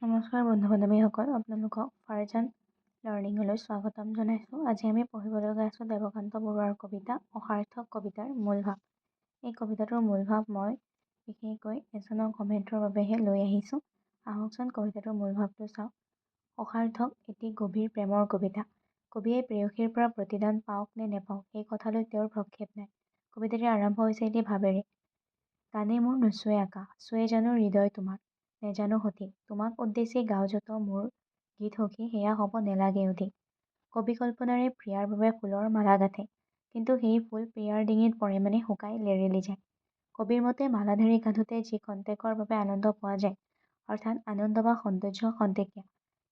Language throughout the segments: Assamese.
নমস্কাৰ বন্ধু-বান্ধৱীসকল, আপোনালোকক ফাৰজান লাৰ্ণিঙলৈ স্বাগতম জনাইছোঁ। আজি আমি পঢ়িবলৈ গৈ আছোঁ দেৱকান্ত বৰুৱাৰ কবিতা অসাৰ্থক কবিতাৰ মূল ভাৱ। এই কবিতাটোৰ মূল ভাৱ মই বিশেষকৈ এজনৰ কমেণ্টৰ বাবেহে লৈ আহিছোঁ। আহকচোন কবিতাটোৰ মূল ভাৱটো চাওঁ। অসাৰ্থক এটি গভীৰ প্ৰেমৰ কবিতা। কবিয়ে প্ৰেয়সীৰ পৰা প্ৰতিদান পাওক নে নেপাওক সেই কথালৈ তেওঁৰ ভ্ৰক্ষেপ নাই। কবিতাটি আৰম্ভ হৈছে এটি ভাৱেৰে। গানে মোৰ নোচোৱে আকাশ, চুৱে জানো হৃদয় তোমাৰ, নেজানো সঠিক, তোমাক উদ্দেশ্যি গাওঁ যত মোৰ গীত সখী, সেয়া হ'ব নেলাগে অধিক। কবি কল্পনাৰে প্ৰিয়াৰ বাবে ফুলৰ মালা গাঁঠে, কিন্তু সেই ফুল প্ৰিয়াৰ ডিঙিত পৰে মানে শুকাই লেৰেলি যায়। কবিৰ মতে মালাধাৰী গাঁঠোতে যি খন্তেকৰ বাবে আনন্দ পোৱা যায়, অৰ্থাৎ আনন্দ বা সৌন্দৰ্য খন্তেকীয়া,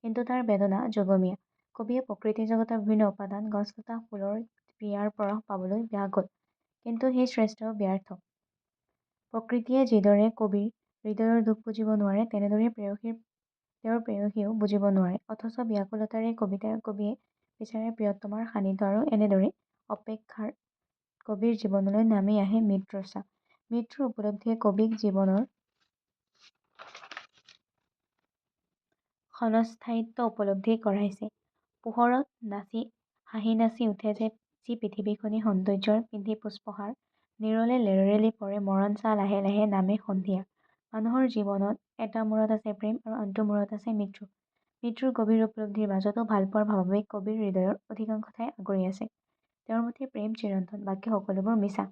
কিন্তু তাৰ বেদনা যুগমীয়া। কবিয়ে প্ৰকৃতি জগতৰ বিভিন্ন উপাদান, গছ-লতা, ফুলৰ প্ৰিয়াৰ পৰশ পাবলৈ ব্যাকুল, কিন্তু সেই শ্ৰেষ্ঠ ব্যৰ্থ। প্ৰকৃতিয়ে যিদৰে কবিৰ হৃদয়ৰ দুখ বুজিব নোৱাৰে, তেনেদৰে তেওঁৰ প্ৰেয়সীয়েও বুজিব নোৱাৰে। অথচ ব্যাকুলতাৰে কবিয়ে বিচাৰে প্ৰিয়তমাৰ সান্নিধ্য, আৰু এনেদৰে অপেক্ষাৰ কবিৰ জীৱনলৈ নামি আহে মৃত্যুৰ ছাপ। মৃত্যুৰ উপলব্ধিয়ে কবিক জীৱনৰ ক্ষণস্থায়িত্ব উপলব্ধি কৰাইছে। পোহৰত হাঁহি নাচি উঠে যি পৃথিৱীখনি সৌন্দৰ্যৰ পিন্ধি পুষ্পহাৰ, নিৰলে লেৰেলি পৰে মৰণ ছাঁ লাহে লাহে নামে সন্ধিয়া। মানুহৰ জীৱনত এটা মূৰত আছে প্ৰেম আৰু আনটো মূৰত আছে মৃত্যু। মৃত্যুৰ গভীৰ উপলব্ধিৰ মাজতো ভালপোৱাৰ ভাৱাৱেগ কবিৰ হৃদয়ৰ অধিকাংশ ঠাই আগুৰি আছে। তেওঁৰ মতে প্ৰেম চিৰন্তন, বাকী সকলোবোৰ মিছা।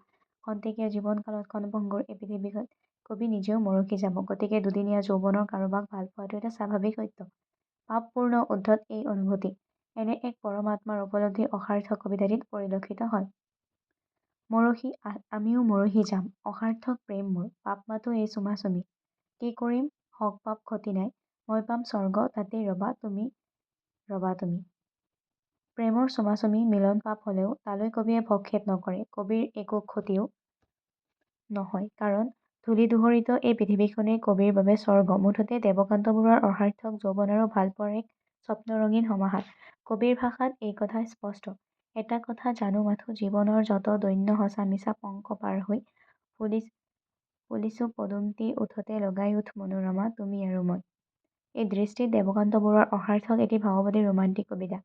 খন্তেকীয়া জীৱনকালত ক্ষণভংগুৰ এই পৃথিৱীত কবি নিজেও মৰকি যাব, গতিকে দুদিনীয়া যৌৱনৰ কাৰোবাক ভাল পোৱাটো এটা স্বাভাৱিক সত্য। পাপপূৰ্ণ উদ্ধত এই অনুভূতি। এনে এক পৰমাত্মাৰ উপলব্ধি অসাৰ্থক কবিতাটিত পৰিলক্ষিত হয়। মৰহি আমিও মৰহি যাম, অসাৰ্থক প্ৰেম মোৰ, পাপ মাতো এই চুমাচুমি। কি কৰিম হক পাপ ক্ষতি নাই, মই পাম স্বৰ্গ তাতেই ৰবা তুমি। প্ৰেমৰ চুমাচুমি মিলন পাপ হলেও তালৈ কবিয়ে ভ্ৰক্ষেপ নকৰে। কবিৰ একো ক্ষতিও নহয়, কাৰণ ধূলি-ধূসৰিত এই পৃথিৱীখনেই কবিৰ বাবে স্বৰ্গ। মুঠতে দেৱকান্ত বৰুৱাৰ অসাৰ্থক যৌৱন আৰু ভালপোৱাৰ এক স্বপ্নৰঙীন সমাহাৰ। কবিৰ ভাষাত এই কথা স্পষ্ট। এটা কথা জানো মাথো, জীৱনৰ যত দৈন্য সঁচা মিছা পংক পাৰ হৈ, ফুলিছো পদুমটি ওঠতে লগাই উঠ মনোৰমা, তুমি আৰু মই। এই দৃষ্টিত দেৱকান্ত বৰুৱাৰ অসাৰ্থক এটি ভাৱবাদী ৰোমান্টিক কবিতা।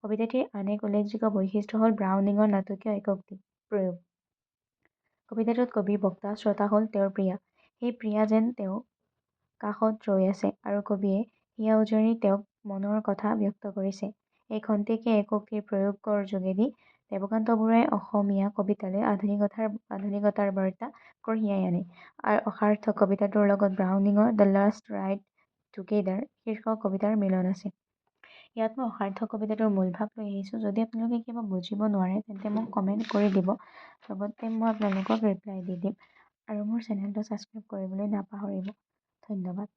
কবিতাটিৰ আন এক উল্লেখযোগ্য বৈশিষ্ট্য হ'ল ব্ৰাউনিঙৰ নাটকীয় একোক্তি প্ৰয়োগ। কবিতাটোত কবিৰ বক্তা শ্ৰোতা হ'ল তেওঁৰ প্ৰিয়া। সেই প্ৰিয়া যেন তেওঁৰ কাষত ৰৈ আছে, আৰু কবিয়ে হিয়া উজাৰি তেওঁক মনৰ কথা ব্যক্ত কৰিছে। এই খন্তেকীয়া একোক্তিৰ প্ৰয়োগৰ যোগেদি দেৱকান্ত বৰুৱাই অসমীয়া কবিতালৈ আধুনিকতাৰ বাৰ্তা কঢ়িয়াই আনে। অসাৰ্থক কবিতাটোৰ লগত ব্ৰাউনিঙৰ দ্য লাষ্ট ৰাইড টুগেডাৰ শীৰ্ষক কবিতাৰ মিলন আছে। ইয়াত মই অসাৰ্থক কবিতাটোৰ মূল ভাৱ লৈ আহিছোঁ। যদি আপোনালোকে কিবা বুজিব নোৱাৰে তেন্তে মোক কমেণ্ট কৰি দিব, লগতে মই আপোনালোকক ৰিপ্লাই দি দিম। আৰু মোৰ চেনেলটো ছাবস্ক্ৰাইব কৰিবলৈ নাপাহৰিব। ধন্যবাদ।